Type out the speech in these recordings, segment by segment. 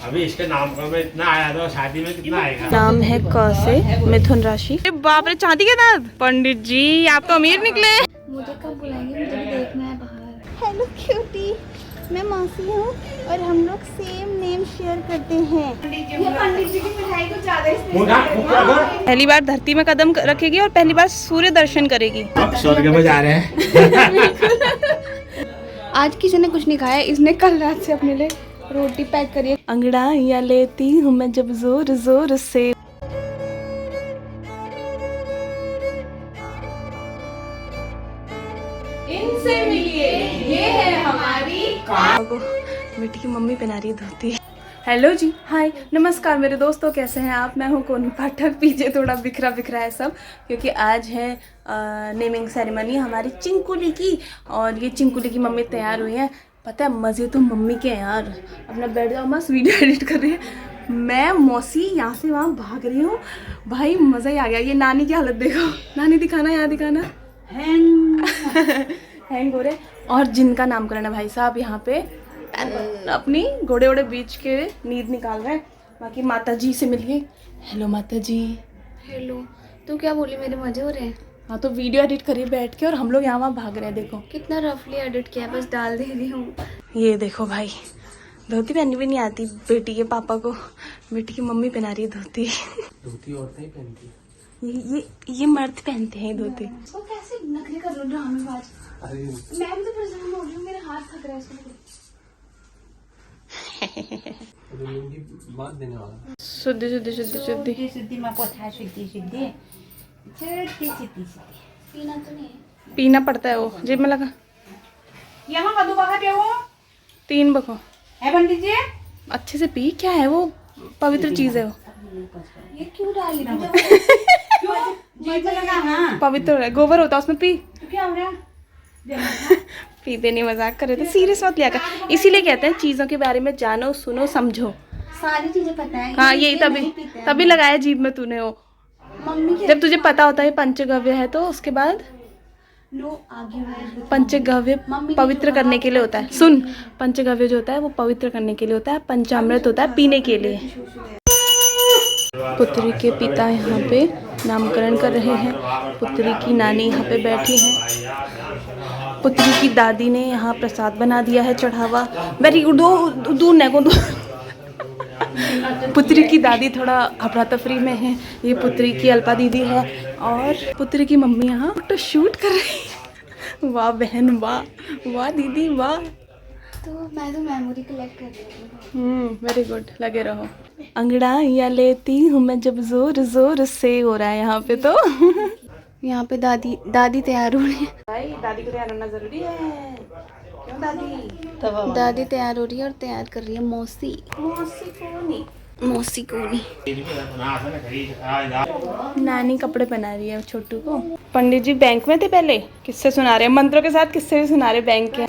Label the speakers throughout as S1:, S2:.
S1: अभी इसके नाम का में इतना आया था, शादी में कितना आएगा।
S2: नाम है क से मिथुन राशि। बाप रे, चांदी के दांत। पंडित जी आप तो अमीर निकले।
S3: मुझे कब बुलाएंगे, मुझे भी देखना है बाहर।
S4: हेलो क्यूटी, मैं मौसी हूँ और हम लोग सेम नेम शेयर करते हैं।
S3: ये पंडित जी की मिठाई को ज्यादा
S2: पहली बार धरती में कदम रखेगी और पहली बार सूर्य दर्शन करेगी।
S1: अब स्वर्ग में जा रहे हैं।
S3: आज किसी ने कुछ नहीं खाया, इसने कल रात से अपने लिए रोटी पैक करी है।
S2: अंगड़ाइयाँ लेती हूँ मैं जब जोर जोर से। इनसे मिलिए, ये है हमारी बेटी की मम्मी पहना रही है धोती। हेलो जी, हाय, नमस्कार मेरे दोस्तों, कैसे हैं आप। मैं हूँ कोनी पाठक। पीछे थोड़ा बिखरा बिखरा है सब, क्योंकि आज है नेमिंग सेरेमनी हमारी चिंकुली की। और ये चिंकुली की मम्मी तैयार हुई है। पता है मज़े तो मम्मी के हैं यार। अपना बैठ जाओ, मस्त वीडियो एडिट कर रही है, मैं मौसी यहाँ से वहाँ भाग रही हूँ। भाई मज़ा ही आ गया। ये नानी की हालत देखो, नानी दिखाना, यहाँ दिखाना, हैंग हो रहे। और जिनका नामकरण है भाई साहब यहाँ पे अपनी घोड़े वोड़े बीच के नींद निकाल रहे हैं। बाकी माता जी से मिलिए। हेलो माता जी।
S3: हेलो, तू क्या बोली, मेरे मजे हो रहे हैं।
S2: हाँ तो वीडियो एडिट करिए बैठ के, और हम लोग यहाँ वहाँ भाग रहे हैं। देखो
S3: कितना रफली एडिट किया है, बस डाल दे रही हूँ।
S2: ये देखो भाई, धोती पहननी भी नहीं आती बेटी के पापा को, बेटी की मम्मी पहना रही है धोती।
S1: धोती औरतें ही पहनती है।
S2: ये मर्द पहनते हैं धोती।
S3: तो कैसे नखरे कर लो ड्रामेबाज।
S1: अरे
S3: मैं भी तो परेशान हो रही हूँ, मेरा हाथ थक रहा है इसमें।
S1: बात देने वाला।
S2: शुद्धि शुद्धि शुद्धि शुद्धि
S4: शुद्धि माँ पोथा शुद्धि शुद्धि शुद्धि शुद्धि।
S3: पीना तो नहीं है।
S2: पीना पड़ता है, वो जेब में लगा।
S4: यहाँ कद्दू पका पे वो
S2: 3 बको
S4: है पंडित जी।
S2: अच्छे से पी। क्या है वो, पवित्र चीज है वो।
S3: ये क्यों डाली थी जब
S4: जी में लगा। हाँ
S2: पवित्र है, गोबर होता है उसमें, पी।
S4: क्या हो रहा
S2: पीते नहीं, मजाक कर रहे थे, सीरियस मत लिया कर। इसीलिए कहते हैं चीजों के बारे में जानो, सुनो, समझो।
S3: सारी चीजें पता है।
S2: हाँ यही तभी लगाया जीभ में तूने वो।
S3: मम्मी के
S2: जब तुझे पता होता है पंचगव्य है तो उसके बाद
S3: नो आगे
S2: पंचगव्य पवित्र करने के लिए होता है। सुन, पंचगव्य जो होता है वो पवित्र करने के लिए होता है, पंचामृत होता है पीने के लिए। पुत्री के पिता यहाँ पे नामकरण कर रहे हैं। पुत्री की नानी यहाँ पे बैठी है। पुत्री की दादी ने यहाँ प्रसाद बना दिया है चढ़ावा। Very good. दूर न को पुत्री की दादी थोड़ा अफरा तफरी में है। ये पुत्री की अल्पा दीदी है और पुत्री की मम्मी यहाँ फोटो शूट कर रही है। वाह बहन, वाह वाह दीदी, वाह।
S3: तो मैं तो मेमोरी कलेक्ट कर रही हूँ।
S2: वेरी गुड, लगे रहो। अंगड़ाइयाँ लेती हूँ मैं जब जोर जोर से हो रहा है यहाँ पे तो।
S3: यहाँ पे दादी तैयार हो रही है।
S2: भाई दादी को तैयार होना जरूरी है। क्यों दादी?
S3: दादी तैयार हो रही है और तैयार कर रही है मौसी। मौसी को नहीं।
S2: नानी कपड़े पहना रही है छोटू को। पंडित जी बैंक में थे पहले, किससे सुना रहे हैं मंत्रों के साथ, किससे भी सुना रहे बैंक के।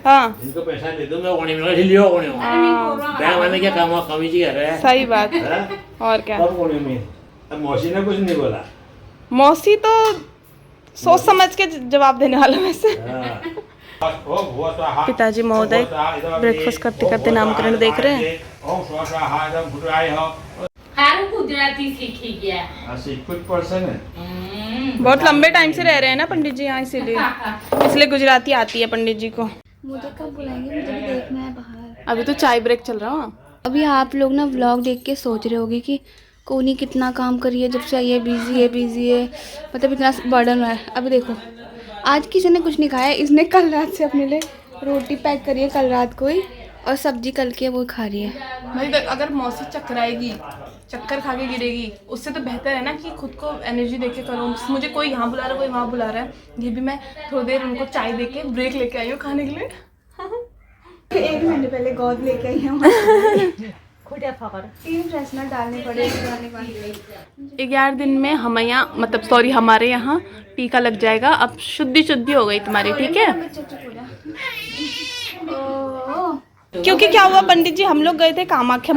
S2: हाँ
S1: इनको पैसा दे दो, मैं कोने में लियो कोने में। बैंक वाले क्या काम कमी जी कर रहे हैं।
S2: सही बात है। और क्या,
S1: कब कोने में। अब मौसी ने कुछ नहीं बोला।
S2: मौसी तो सोच समझ के जवाब देने वाला वैसे। पिताजी महोदय ब्रेकफास्ट करते करते नामकरण देख रहे हैं।
S4: गुजराती सीखी गया।
S1: कुछ पर्सन है।
S2: बहुत लंबे टाइम से रह रहे हैं ना पंडित जी यहाँ, इसलिए गुजराती आती है पंडित जी को।
S3: मुझे कब बुलाएंगे, मुझे भी देखना है बाहर।
S2: अभी तो चाय ब्रेक चल रहा है।
S3: अभी आप लोग ना व्लॉग देख के सोच रहे होगे कि कोनी कितना काम करी है जब से ये बिजी है, मतलब इतना बर्डन है। अभी देखो, आज किसी ने कुछ नहीं खाया, इसने कल रात से अपने लिए रोटी पैक करी है कल रात को ही, और सब्जी कल की है वो खा रही है।
S2: भाई अगर मौसी चक्कराएगी, चक्कर खा के गिरेगी, उससे तो बेहतर है ना कि खुद को एनर्जी देके करो। मुझे कोई यहाँ बुला रहा है, कोई वहाँ बुला रहा है, ये भी मैं थोड़ी देर उनको चाय देके ब्रेक लेके आई हूँ खाने के लिए। 1 महीने पहले गोद लेके आई हूँ।
S3: 3 फ्रेशनर डालने पड़े
S2: 11 दिन में हमारे यहाँ टीका लग जाएगा। अब शुद्धि हो गई तुम्हारी, ठीक है। क्योंकि क्या हुआ पंडित जी, हम लोग गए थे कामाख्या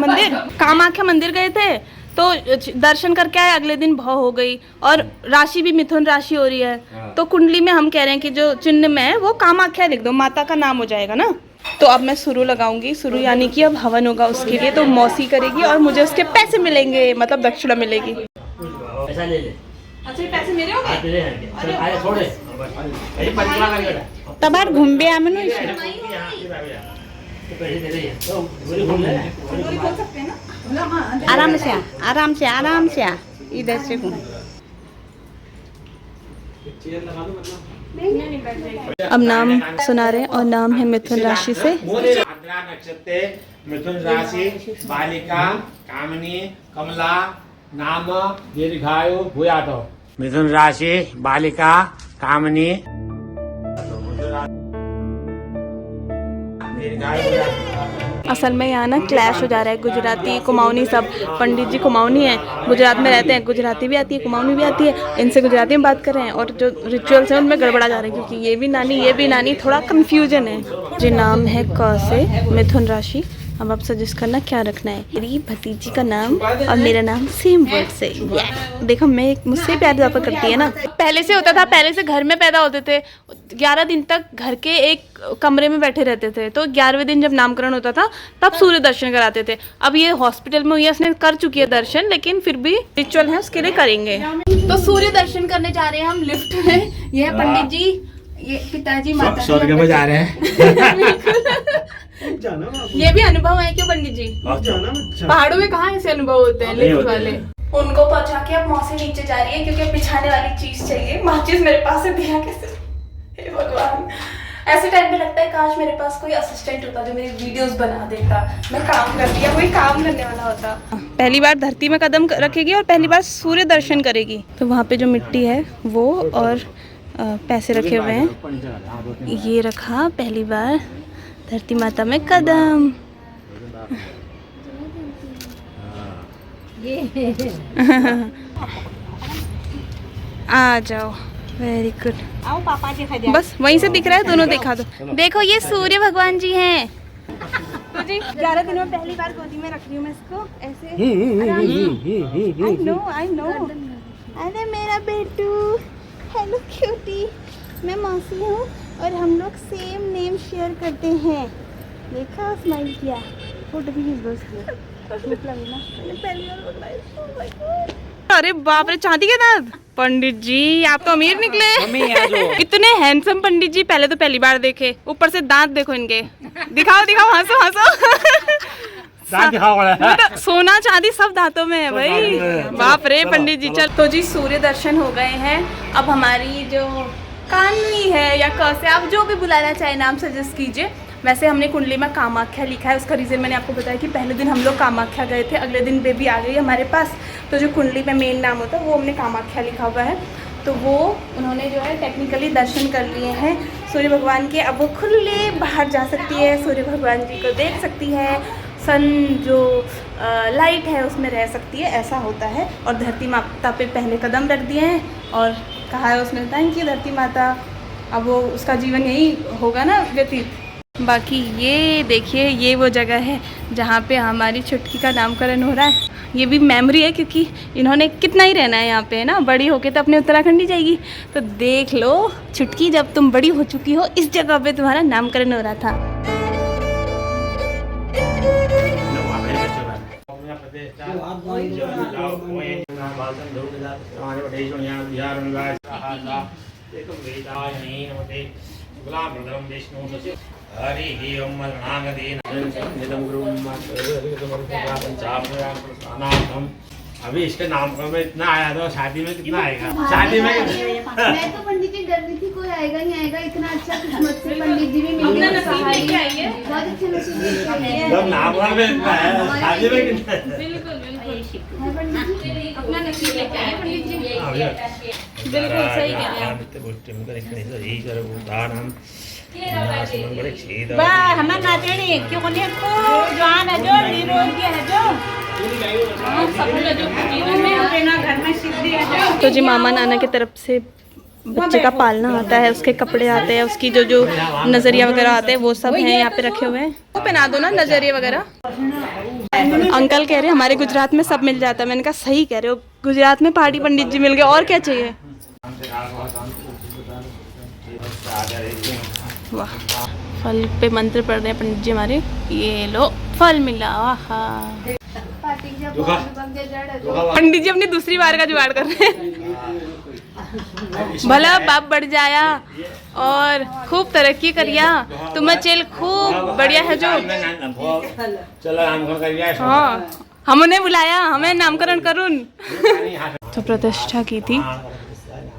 S2: मंदिर गए थे, तो दर्शन करके आए, अगले दिन भव हो गई और राशि भी मिथुन राशि हो रही है। तो कुंडली में हम कह रहे हैं कि जो चिन्ह में है वो कामाख्या लिख दो, माता का नाम हो जाएगा ना। तो अब मैं शुरू लगाऊंगी, शुरू यानी कि अब हवन होगा उसके लिए, तो मौसी करेगी और मुझे उसके पैसे मिलेंगे, मतलब दक्षिणा मिलेगी।
S1: ऐसा ले ले।
S2: अच्छा पैसे मेरे होंगे?
S1: तेरे हैं। चल आए छोड़े। अरे पंचमा कर बेटा।
S4: तबार घूमबे आमे नो
S1: तो पैसे दे रही है। तो बोली घूम ले।
S2: खोल सकते हैं ना?
S4: आराम से आ, आराम से आराम से आ, इधर से घूम।
S2: अब नाम सुना रहे हैं और नाम है मिथुन राशि से।
S5: आर्द्रा नक्षत्रे मिथुन राशि बालिका कामिनी कमला नाम दीर्घायु भूयातो। मिथुन राशि बालिका कामिनी
S2: असल में यहाँ ना क्लैश हो जा रहा है, गुजराती कुमाऊनी सब। पंडित जी कुमाऊनी है, गुजरात में रहते हैं, गुजराती भी आती है कुमाऊनी भी आती है, इनसे गुजराती में बात कर रहे हैं और जो रिचुअल्स हैं उनमें गड़बड़ा जा रहा है, क्योंकि ये भी नानी थोड़ा कंफ्यूजन है। जी नाम है क से मिथुन राशि। अब आप सजेस्ट करना क्या रखना है। मेरी भतीजी का नाम और मेरा नाम सेम वर्ड से। देखो मैं मुझसे प्यार ज़्यादा करती है ना। पहले से होता था, पहले से घर में पैदा होते थे, 11 दिन तक घर के एक कमरे में बैठे रहते थे, तो 11वें दिन जब नामकरण होता था तब सूर्य दर्शन कराते थे। अब ये हॉस्पिटल में हुई है, उसने कर चुकी है दर्शन, लेकिन फिर भी रिचुअल है उसके लिए करेंगे। तो सूर्य दर्शन करने जा रहे हैं हम लिफ्ट में। ये है पंडित जी, ये पिताजी, माता
S5: स्वर्ग में जा रहे हैं।
S2: ये भी अनुभव है क्यों पंडित जी? पहाड़ों में कहाँ ऐसे अनुभव होते हैं लिफ्ट वाले। उनको पहुंचा के अब मौसी नीचे जा रही है, क्योंकि बिछाने वाली चीज चाहिए। माचिस मेरे पास है, दिया कैसे? हे भगवान, ऐसे टाइम पे लगता है काश मेरे पास कोई असिस्टेंट होता जो मेरी वीडियोस बना देता, मैं काम करती या कोई काम करने वाला होता। पहली बार धरती में कदम रखेगी और पहली बार सूर्य दर्शन करेगी। तो वहाँ पे जो मिट्टी है वो और पैसे रखे हुए हैं, ये रखा पहली बार धरती माता में कदम। आ जाओ, वेरी गुड।
S4: आओ पापा दिखा दे।
S2: बस वहीं से दिख रहा है, दोनों दिखा दो। देखो ये सूर्य भगवान जी हैं। तो जी 11 दिन में पहली बार गोदी में रख रही हूँ मैं इसको ऐसे। I know.
S4: अरे मेरा बेटू, हेलो क्यूटी, मैं मौसी हूँ और हम लोग सेम नेम शेयर करते हैं। देखा, स्माइल किया, फोटो भी खींच किया।
S2: अरे बाप रे, चांदी के दांत। पंडित जी आप तो अमीर निकले। इतने हैंडसम पंडित जी पहले तो पहली बार देखे, ऊपर से दांत देखो इनके। दिखाओ हंसो। तो सोना चांदी सब दांतों में है भाई। बाप रे पंडित जी। चल तो जी सूर्य दर्शन हो गए हैं। अब हमारी जो कानवी है या कैसे आप जो भी बुलाना चाहे नाम सजेस्ट कीजिए। वैसे हमने कुंडली में कामाख्या लिखा है, उसका रीज़न मैंने आपको बताया कि पहले दिन हम लोग कामाख्या गए थे, अगले दिन बेबी आ गई हमारे पास, तो जो कुंडली में मेन नाम होता है वो हमने कामाख्या लिखा हुआ है। तो वो उन्होंने जो है टेक्निकली दर्शन कर लिए हैं सूर्य भगवान के। अब वो खुले बाहर जा सकती है, सूर्य भगवान जी को देख सकती है, सन जो लाइट है उसमें रह सकती है, ऐसा होता है। और धरती माता पे पहले कदम रख दिए हैं और कहा है उसने थैंक यू धरती माता। अब वो उसका जीवन यही होगा ना व्यतीत। बाकी ये देखिए, ये वो जगह है जहाँ पे हमारी छुटकी का नामकरण हो रहा है। ये भी मेमोरी है, क्योंकि इन्होंने कितना ही रहना है यहाँ पे, है ना, बड़ी होके तो अपने उत्तराखंड ही जाएगी। तो देख लो छुटकी, जब तुम बड़ी हो चुकी हो, इस जगह पे तुम्हारा नामकरण हो रहा था।
S5: हरि ओम मलनागदीन अभी इसके नामकरण में इतना आया था, शादी में कितना आएगा? शादी में
S3: मैं तो पंडित जी डर रही थी कोई आएगा नहीं आएगा, इतना अच्छा किस्मत से पंडित जी भी मिल गए, बहुत अच्छे नसीब लेके आए।
S5: जब नामकरण में इतना है, शादी में कितना?
S3: बिल्कुल पंडित जी अपना नसीब लेके आए पंडित जी। बिल्कुल सही कह रहे हैं।
S4: हमारा नाचनी क्यों नहीं खूब जवान है जो निरोगी है जो घर में सिद्धि है जो।
S2: तो जी मामा नाना की तरफ से बच्चे का पालना आता है, उसके कपड़े आते हैं, उसकी जो नजरिया वगैरह आते हैं वो सब हैं यहाँ पे रखे हुए हैं। वो पहना दो ना नजरिया वगैरह। अंकल कह रहे हैं हमारे गुजरात में सब मिल जाता है। मैंने कहा सही कह रहे हो, गुजरात में पहाड़ी पंडित जी मिल गए, और क्या चाहिए। वाह फल पे मंत्र पढ़ रहे हैं पंडित जी हमारे। ये लो फल मिला। आहा पंडित जी अपनी दूसरी बार का जुगाड़ कर रहे हैं। भला बाप बढ़ जाया और खूब तरक्की करिया, तुम्हें चेल खूब बढ़िया है जो।
S5: चलो नामकरण करिए।
S2: हाँ हमने बुलाया, हमें नामकरण करुन। तो प्रतिष्ठा की थी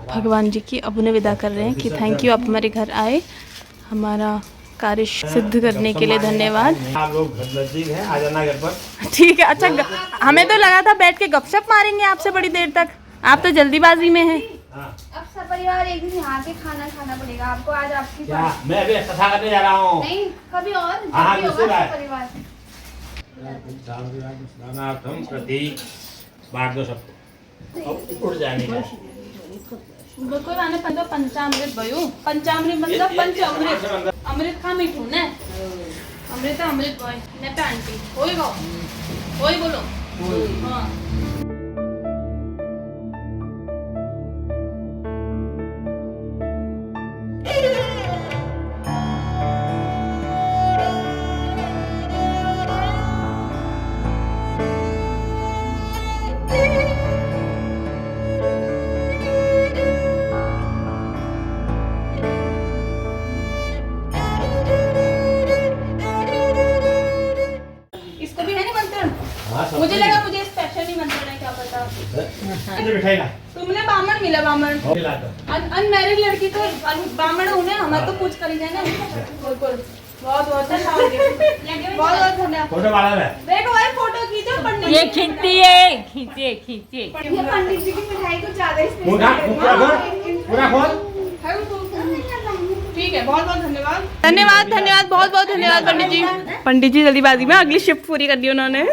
S2: भगवान जी की, अब उन्हें विदा कर रहे हैं कि थैंक यू आप हमारे घर आए, हमारा कार्य सिद्ध करने के लिए धन्यवाद।
S5: आप लोग नजदीक हैं, आ जाना घर पर।
S2: ठीक है। अच्छा हमें तो लगा था बैठ के गपशप मारेंगे आपसे बड़ी देर तक, आप तो जल्दीबाजी में हैं।
S3: अब सब परिवार एक दिन यहाँ के खाना खाना पड़ेगा आपको। आज आपकी
S5: क्या मैं अभी कथा करने जा रहा हूँ।
S3: नहीं कभी और
S5: हाँ,
S3: जब भी
S5: दूसरी
S3: होगा
S5: बार।
S3: सब परिवार।
S5: स्नानार्थम प्रति बांट दो सबको, अब उड़ जाने का।
S2: कोई आने पंचामृत भयो, पंचामृत मतलब पंच अमृत, अमृत खा मीठू ने अमृत अमृत बॉय ने पे आंटी होई गो होई बोलो। हाँ मुझे लगा मुझे स्पेशल निमंत्रण है, क्या पता।
S5: बिठाएगा
S2: तुमने बामण मिला, बामण अनमैरिड लड़की तो बामण होने हमें तो कुछ करी जाए ना। बिल्कुल बहुत बहुत बहुत धन्यवाद।
S5: फोटो वाला है।
S2: देखो भाई फोटो खींचो पंडित।
S6: ये खींचती है, खींचे खींचे।
S3: ये पंडित जी की मिठाई को ज्यादा ही
S5: पूरा खोल।
S2: ठीक है बहुत बहुत धन्यवाद धन्यवाद धन्यवाद बहुत बहुत धन्यवाद पंडित जी। पंडित जी जल्दीबाजी में अगली शिफ्ट पूरी कर दी उन्होंने।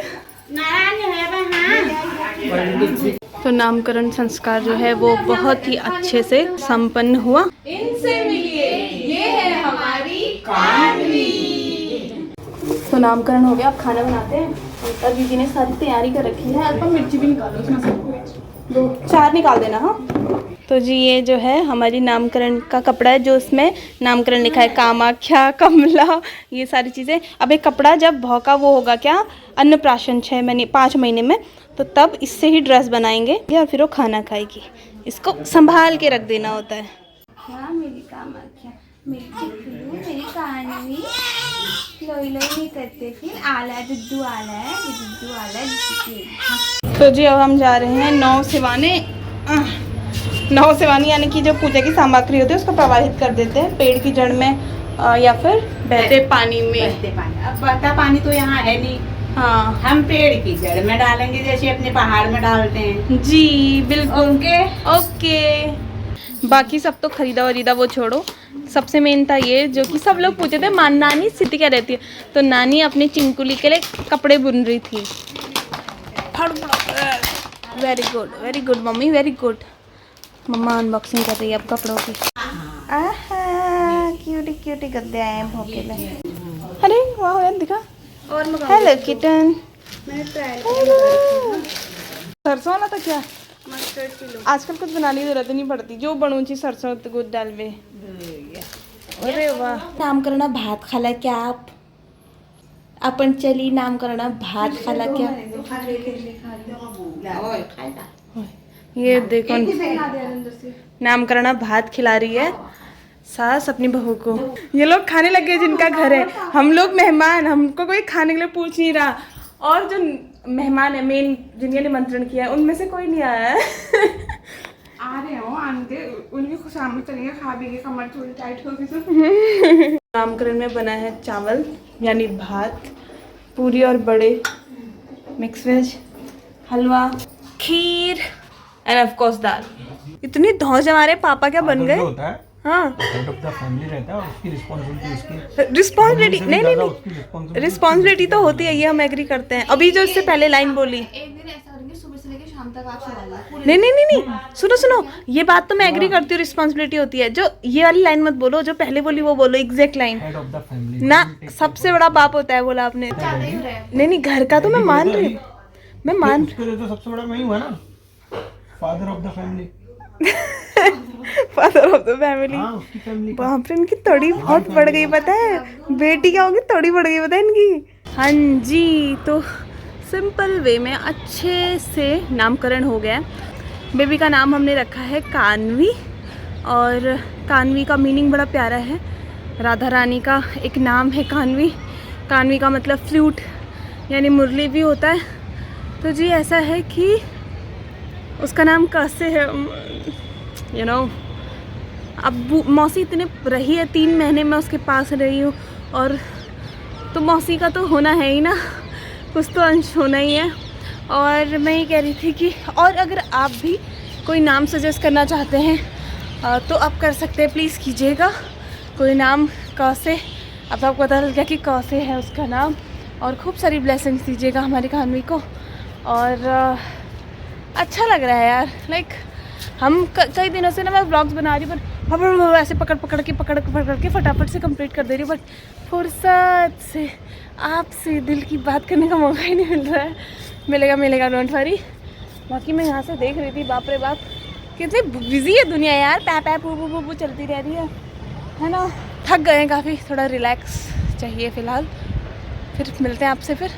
S2: तो नामकरण संस्कार जो है वो बहुत ही अच्छे से संपन्न हुआ। इनसे मिलिए, ये है हमारी कान्वी। तो नामकरण हो गया, अब खाना बनाते हैं। और दीदी ने सारी तैयारी कर रखी है। अल्पा मिर्ची भी निकालो उसमें से, 2-4 निकाल देना। हाँ तो जी ये जो है हमारी नामकरण का कपड़ा है, जो इसमें नामकरण लिखा है कामाख्या, कमला, ये सारी चीज़ें। अब एक कपड़ा जब भौका वो होगा क्या अन्नप्राशन 5 महीने में, तो तब इससे ही ड्रेस बनाएंगे और फिर वो खाना खाएगी। इसको संभाल के रख देना होता है।
S3: क्या मेरी कामाख्या, मेरी चिकलू, मेरी कहानी लोई लोई नहीं करते, फिर आला दुद्धू आला है, दुद्धू आला है।
S2: तो जी अब हम जा रहे हैं 9 सिवाने। 9 सिवानी यानी कि जो पूजा की सामग्री होती है उसको प्रवाहित कर देते हैं पेड़ की जड़ में या फिर बहते पानी में।
S6: अब बहता पानी तो यहाँ है नहीं,
S2: हाँ
S6: हम पेड़ की जड़ में डालेंगे जैसे अपने पहाड़ में डालते हैं।
S2: जी बिल्कुल।
S6: Okay
S2: okay. बाकी सब तो खरीदा वरीदा वो छोड़ो, सबसे मेन था ये जो कि सब लोग पूछे थे नानी स्थिति क्या रहती है, तो नानी अपनी चिंकुली के लिए कपड़े बुन रही थी। Very good mummy, very good. मम्मा अनबॉक्सिंग कर रही है अब कपड़ों की। क्यूटी क्यूटी गद्दे आए हैं भोके में। अरे वाह यार दिखा। और हेलो किटन। सरसों वाला था क्या? आजकल कुछ बनाने की जरूरत नहीं पड़ती, जो बनूची सरसों गुड़ डालवे। अरे वाह। नामकरण भात खाला क्या आप? आपण चली नामकरण भात खाला क्या? ये देखो नामकरण भात खिला रही है सास अपनी बहू को। ये लोग खाने लग गए जिनका घर है, हम लोग मेहमान, हमको कोई खाने के लिए पूछ नहीं रहा। और जो मेहमान है मेन जिनके निमंत्रण किया है उनमें से कोई नहीं आया है। आ रहे हो आने उनकी खुशामद चलेंगे, खा पी के कमर थोड़ी टाइट होगी तो। नामकरण में बना है चावल यानी भात, पूरी और बड़े, मिक्स वेज, हलवा, खीर एंड ऑफ कोर्स दाल। इतनी धौंस हमारे पापा क्या बन गए। हाँ
S7: हेड ऑफ द फैमिली रहता है और उसकी रिस्पॉन्सिबिलिटी
S2: रिस्पॉन्सिबिलिटी नहीं रिस्पॉन्सिबिलिटी तो होती है, ये हम एग्री करते हैं। अभी जो इससे पहले लाइन बोली,
S3: एक दिन ऐसा करेंगे सुबह से लेकर शाम तक आप संभालना।
S2: नहीं सुनो ये बात तो मैं एग्री करती हूँ, रिस्पॉन्सिबिलिटी होती है। जो ये वाली लाइन मत बोलो, जो पहले बोली वो बोलो, exact line.
S7: Head of the family
S2: ना सबसे बड़ा बाप होता है बोला आपने। नहीं घर का तो मैं मान रही हूँ,
S7: उसके लिए तो सबसे बड़ा मैं ही हुआ ना, father of the family.
S2: Father of the family.
S7: हाँ उसकी फैमिली
S2: बाप रे, इनकी तड़ी बहुत बढ़ गई पता है। बेटी क्या होगी, तड़ी बढ़ गई पता है इनकी। हाँ जी, तो सिंपल वे में अच्छे से नामकरण हो गया। बेबी का नाम हमने रखा है कान्वी, और कान्वी का मीनिंग बड़ा प्यारा है। राधा रानी का एक नाम है कान्वी। कान्वी का मतलब फ्लूट यानी मुरली भी होता है। तो जी ऐसा है कि उसका नाम कैसे है, यू नो। अब मौसी इतने रही है, 3 महीने मैं उसके पास रही हूँ, और तो मौसी का तो होना है ही ना, कुछ तो अंश होना ही है। और मैं ये कह रही थी कि और अगर आप भी कोई नाम सजेस्ट करना चाहते हैं तो आप कर सकते हैं, प्लीज़ कीजिएगा। कोई नाम क से, अब आपको पता चल गया कि क से है उसका नाम। और खूब सारी ब्लेसिंग्स दीजिएगा हमारी कान्वी को। और अच्छा लग रहा है यार, लाइक हम कई दिनों से ना मैं व्लॉग्स बना रही हूँ, पर ऐसे पकड़ पकड़ के फटाफट से कंप्लीट कर दे रही हूँ, बट फुर्सत से आपसे दिल की बात करने का मौका ही नहीं मिल रहा है। मिलेगा, डोंट वरी। बाकी मैं यहाँ से देख रही थी, बाप रे बाप कितनी बिजी है दुनिया यार, पै पू चलती रह रही है ना। थक गए हैं काफ़ी, थोड़ा रिलैक्स चाहिए फ़िलहाल। फिर मिलते हैं आपसे फिर।